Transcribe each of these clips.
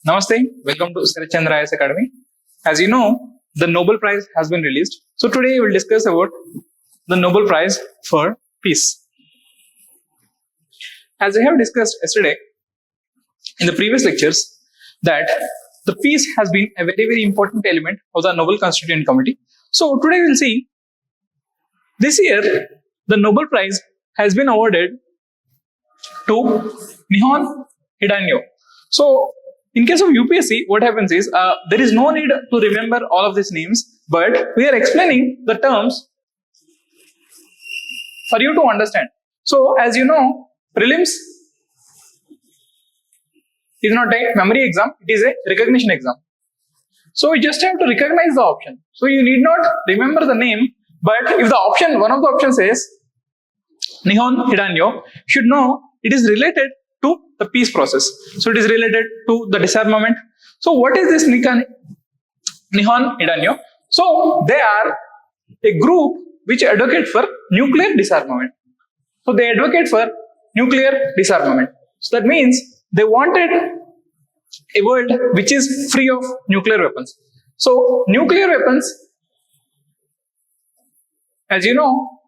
Namaste, welcome to Sarat Chandra IAS Academy. As you know, the Nobel Prize has been released. So today we will discuss about the Nobel Prize for Peace. As we have discussed yesterday in the previous lectures, that the peace has been a very important element of the Nobel Constituent Committee. So today we will see this year the Nobel Prize has been awarded to Nihon Hidankyo. So in case of UPSC, what happens is there is no need to remember all of these names, but we are explaining the terms for you to understand. So as you know, prelims is not a memory exam, it is a recognition exam. So you just have to recognize the option. So you need not remember the name, but if the option, one of the options says Nihon Hidankyo, should know it is related to the peace process. So it is related to the disarmament. So what is this Nihon Hidankyo? So they are a group which advocate for nuclear disarmament. So they advocate for nuclear disarmament. So that means they wanted a world which is free of nuclear weapons. So nuclear weapons, as you know,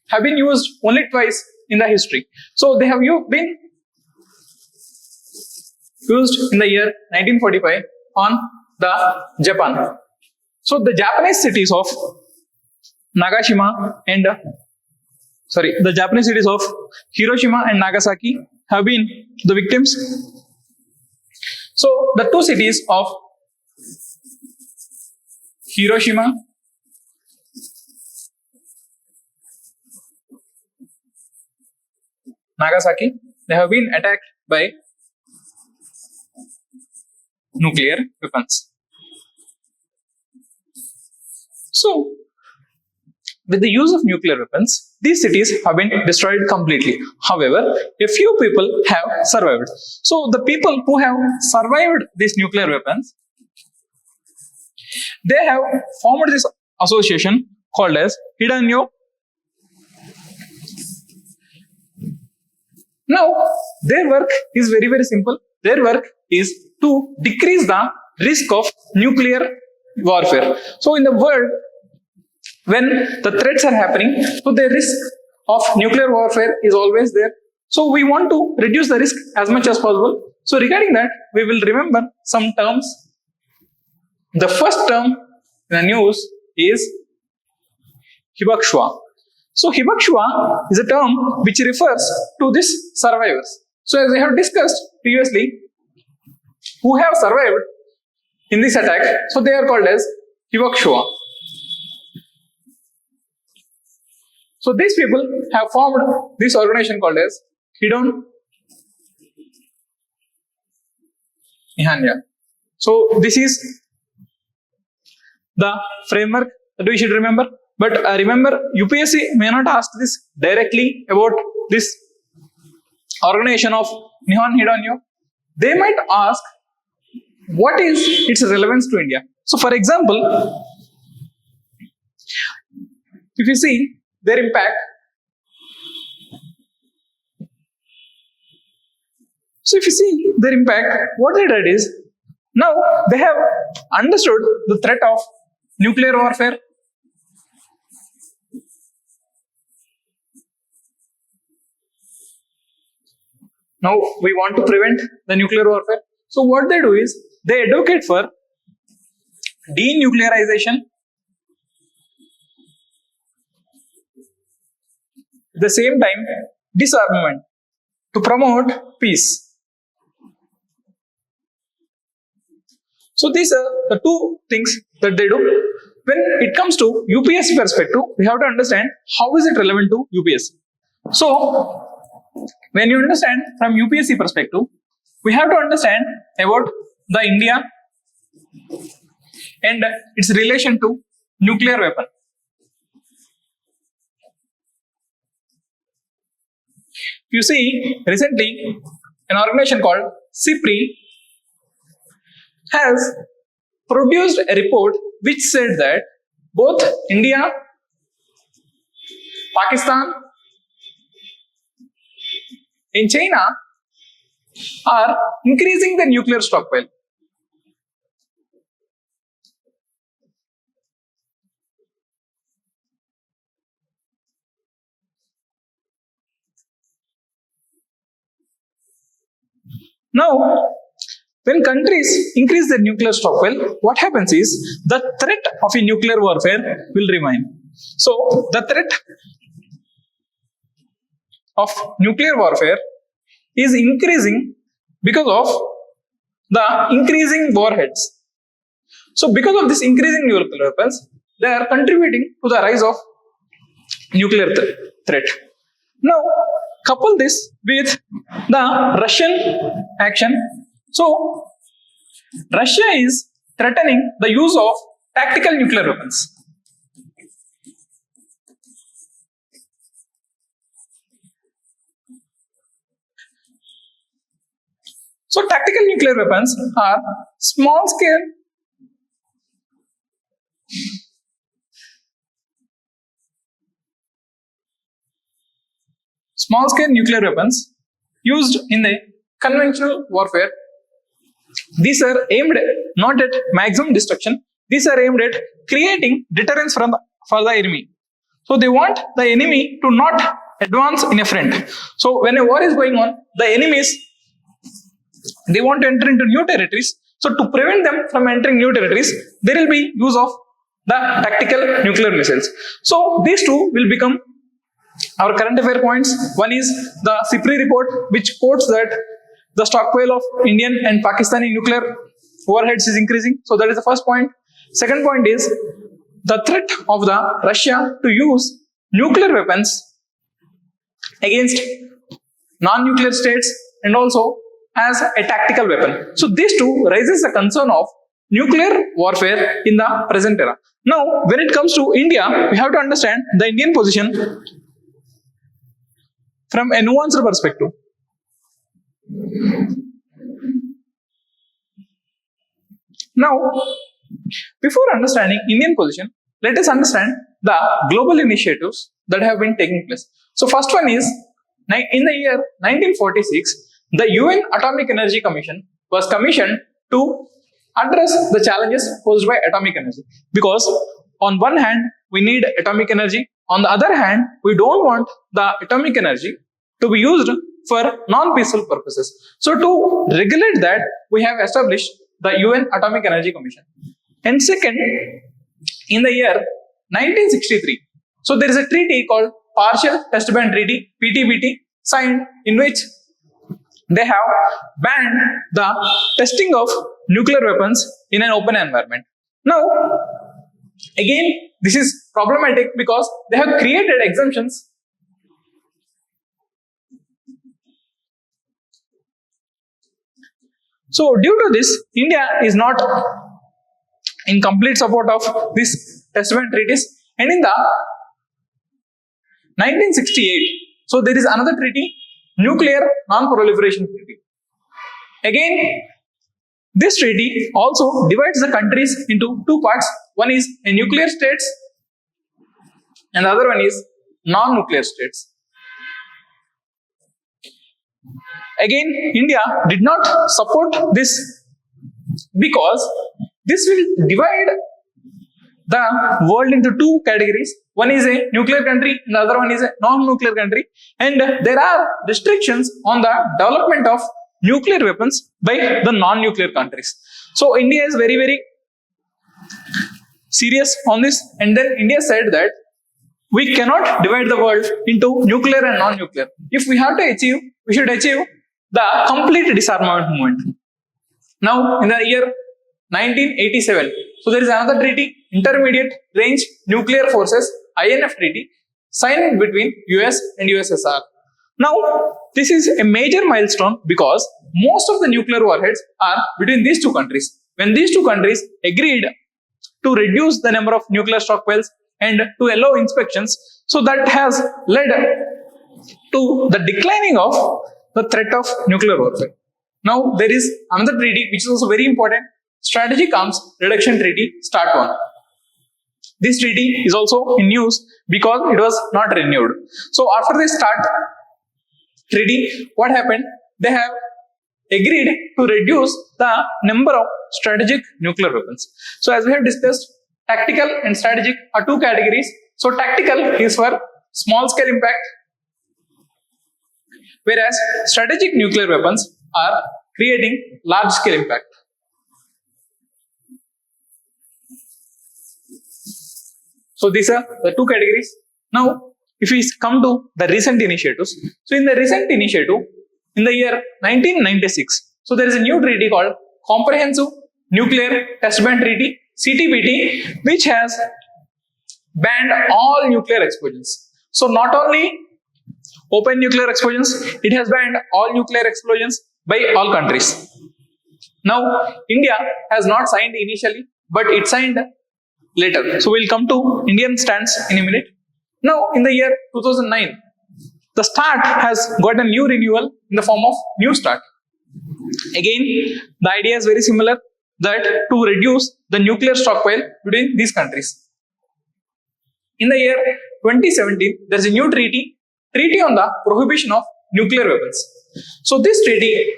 have been used only twice in the history. So they have been used in the year 1945 on the Japan. So the Japanese cities of the Japanese cities of Hiroshima and Nagasaki have been the victims. So the two cities of Hiroshima Nagasaki, they have been attacked by nuclear weapons. So, with the use of nuclear weapons, these cities have been destroyed completely. However, a few people have survived. So, the people who have survived these nuclear weapons, they have formed this association called as Hidankyo. Now, their work is very simple. Their work is to decrease the risk of nuclear warfare. So in the world, when the threats are happening, so the risk of nuclear warfare is always there. So we want to reduce the risk as much as possible. So regarding that, we will remember some terms. The first term in the news is Hibakusha. So Hibakusha is a term which refers to these survivors. So as I have discussed previously, who have survived in this attack, so they are called as Hibakusha. So these people have formed this organization called as Nihon. So this is the framework that we should remember. But remember, UPSC may not ask this directly about this organization of Nihon Hidankyo. They might ask, what is its relevance to India? So for example, if you see their impact, what they did is, now they have understood the threat of nuclear warfare. Now we want to prevent the nuclear warfare. So what they do is, they advocate for denuclearization, at the same time disarmament, to promote peace. So these are the two things that they do. When it comes to UPSC perspective, we have to understand how is it relevant to UPSC. So when you understand from UPSC perspective, we have to understand about the India and its relation to nuclear weapon. You see, recently an organization called CIPRI has produced a report which said that both India, Pakistan, and China are increasing the nuclear stockpile. Now, when countries increase their nuclear stockpile, what happens is the threat of a nuclear warfare will remain. So, the threat of nuclear warfare is increasing because of the increasing warheads. So, because of this increasing nuclear weapons, they are contributing to the rise of nuclear threat. Now, couple this with the Russian action. So, Russia is threatening the use of tactical nuclear weapons. So, tactical nuclear weapons are small scale nuclear weapons used in the conventional warfare. These are aimed not at maximum destruction, these are aimed at creating deterrence for the enemy. So they want the enemy to not advance in a front. So when a war is going on, the enemies, they want to enter into new territories. So to prevent them from entering new territories, there will be use of the tactical nuclear missiles. So these two will become our current affair points. One is the CIPRI report, which quotes that the stockpile of Indian and Pakistani nuclear warheads is increasing. So that is the first point. Second point is the threat of the Russia to use nuclear weapons against non-nuclear states and also as a tactical weapon. So these two raises the concern of nuclear warfare in the present era. Now, when it comes to India, we have to understand the Indian position from a nuanced perspective. Now, before understanding Indian position, let us understand the global initiatives that have been taking place. So, first one is in the year 1946, the UN Atomic Energy Commission was commissioned to address the challenges posed by atomic energy. Because on one hand, we need atomic energy. On the other hand, we don't want the atomic energy to be used for non-peaceful purposes. So to regulate that, we have established the UN Atomic Energy Commission. And second, in the year 1963, so there is a treaty called Partial Test Ban Treaty, PTBT, signed, in which they have banned the testing of nuclear weapons in an open environment. Now, again, this is problematic because they have created exemptions. So, due to this, India is not in complete support of this test ban treaties. And in the 1968, so there is another treaty, Nuclear Non-Proliferation Treaty. Again, this treaty also divides the countries into two parts. One is a nuclear states and the other one is non-nuclear states. Again, India did not support this because this will divide the world into two categories. One is a nuclear country and the other one is a non-nuclear country. And there are restrictions on the development of nuclear weapons by the non-nuclear countries. So India is very, very serious on this. And then India said that we cannot divide the world into nuclear and non-nuclear. If we have to achieve, we should achieve the complete disarmament movement. Now, in the year 1987, so there is another treaty, Intermediate Range Nuclear Forces, INF treaty, signed between US and USSR. Now, this is a major milestone because most of the nuclear warheads are between these two countries. When these two countries agreed to reduce the number of nuclear stockpiles and to allow inspections, so that has led to the declining of the threat of nuclear warfare. Now, there is another treaty which is also very important, Strategic Arms Reduction Treaty, START 1. This treaty is also in news because it was not renewed. So after the START treaty, what happened? They have agreed to reduce the number of strategic nuclear weapons. So as we have discussed, tactical and strategic are two categories. So tactical is for small scale impact, whereas strategic nuclear weapons are creating large scale impact. So these are the two categories. Now, if we come to the recent initiatives, so in the recent initiative, in the year 1996, so there is a new treaty called Comprehensive Nuclear Test Ban Treaty, CTBT, which has banned all nuclear explosions. So not only open nuclear explosions, it has banned all nuclear explosions by all countries. Now, India has not signed initially, but it signed later. So we'll come to Indian stance in a minute. Now, in the year 2009, the START has got a new renewal in the form of New START. Again, the idea is very similar, that to reduce the nuclear stockpile between these countries. In the year 2017, there is a new treaty on the prohibition of nuclear weapons. So this treaty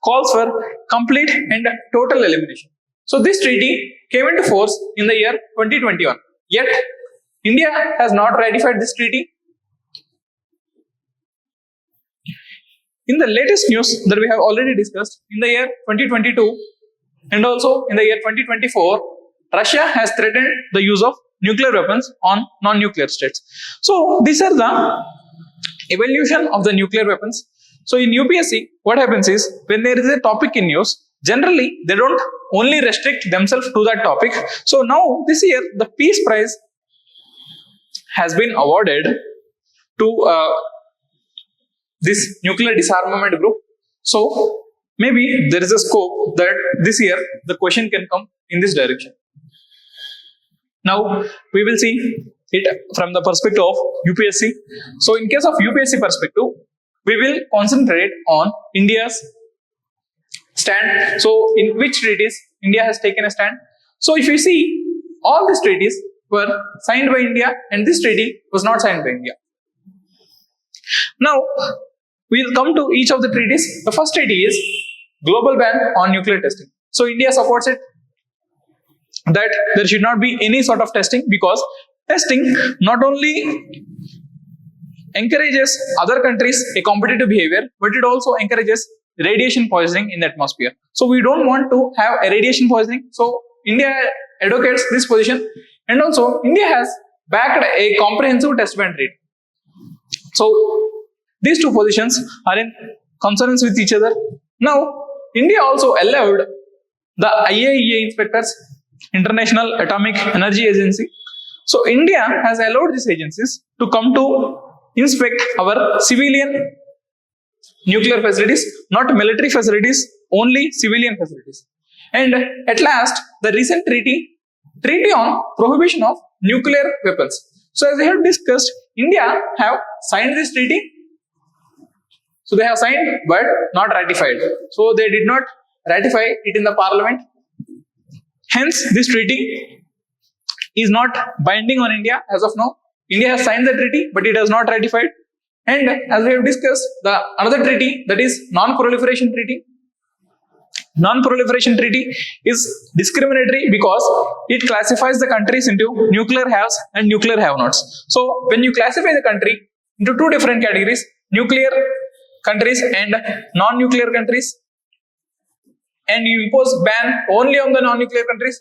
calls for complete and total elimination. So this treaty came into force in the year 2021. Yet, India has not ratified this treaty. In the latest news that we have already discussed, in the year 2022 and also in the year 2024, Russia has threatened the use of nuclear weapons on non-nuclear states. So these are the evolution of the nuclear weapons. So in UPSC, what happens is, when there is a topic in news, generally they don't only restrict themselves to that topic. So now this year, the Peace Prize has been awarded to this nuclear disarmament group. So maybe there is a scope that this year the question can come in this direction. Now we will see it from the perspective of UPSC. So in case of UPSC perspective, we will concentrate on India's stand. So in which treaties India has taken a stand. So if you see, all these treaties were signed by India and this treaty was not signed by India. Now we will come to each of the treaties. The first treaty is Global Ban on Nuclear Testing. So India supports it, that there should not be any sort of testing, because testing not only encourages other countries a competitive behavior, but it also encourages radiation poisoning in the atmosphere. So we don't want to have a radiation poisoning. So India advocates this position, and also India has backed a comprehensive test ban treaty. So these two positions are in consonance with each other. Now India also allowed the IAEA inspectors, International Atomic Energy Agency. So India has allowed these agencies to come to inspect our civilian nuclear facilities, not military facilities, only civilian facilities. And at last, the recent treaty on prohibition of nuclear weapons. So as we have discussed, India have signed this treaty. So they have signed but not ratified. So they did not ratify it in the parliament. Hence, this treaty is not binding on India as of now. India has signed the treaty, but it has not ratified. And as we have discussed, the another treaty, that is Non-Proliferation Treaty. Non-Proliferation Treaty is discriminatory because it classifies the countries into nuclear haves and nuclear have-nots. So when you classify the country into two different categories, nuclear countries and non-nuclear countries, and you impose ban only on the non-nuclear countries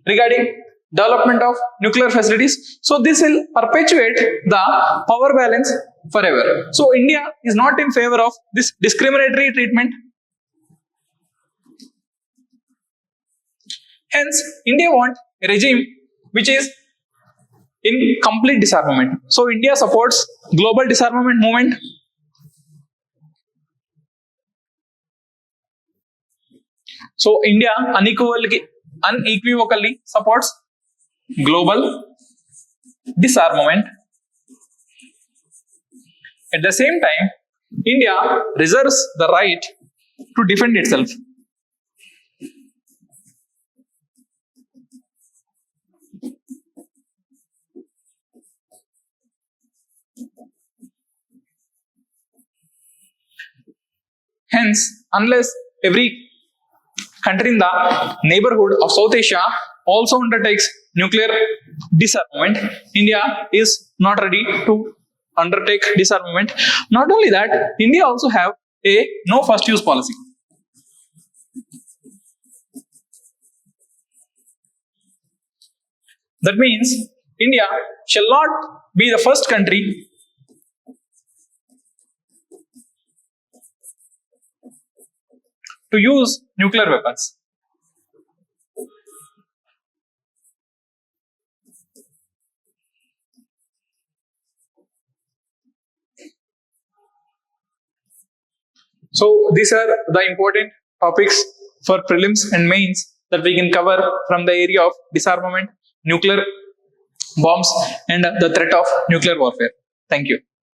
regarding development of nuclear facilities, so this will perpetuate the power balance forever. So India is not in favor of this discriminatory treatment. Hence, India wants a regime which is in complete disarmament. So India supports global disarmament movement. So India unequivocally supports global disarmament. At the same time, India reserves the right to defend itself. Hence, unless every country in the neighborhood of South Asia also undertakes nuclear disarmament, India is not ready to undertake disarmament. Not only that, India also have a no first use policy. That means India shall not be the first country to use nuclear weapons. So these are the important topics for prelims and mains that we can cover from the area of disarmament, nuclear bombs, and the threat of nuclear warfare. Thank you.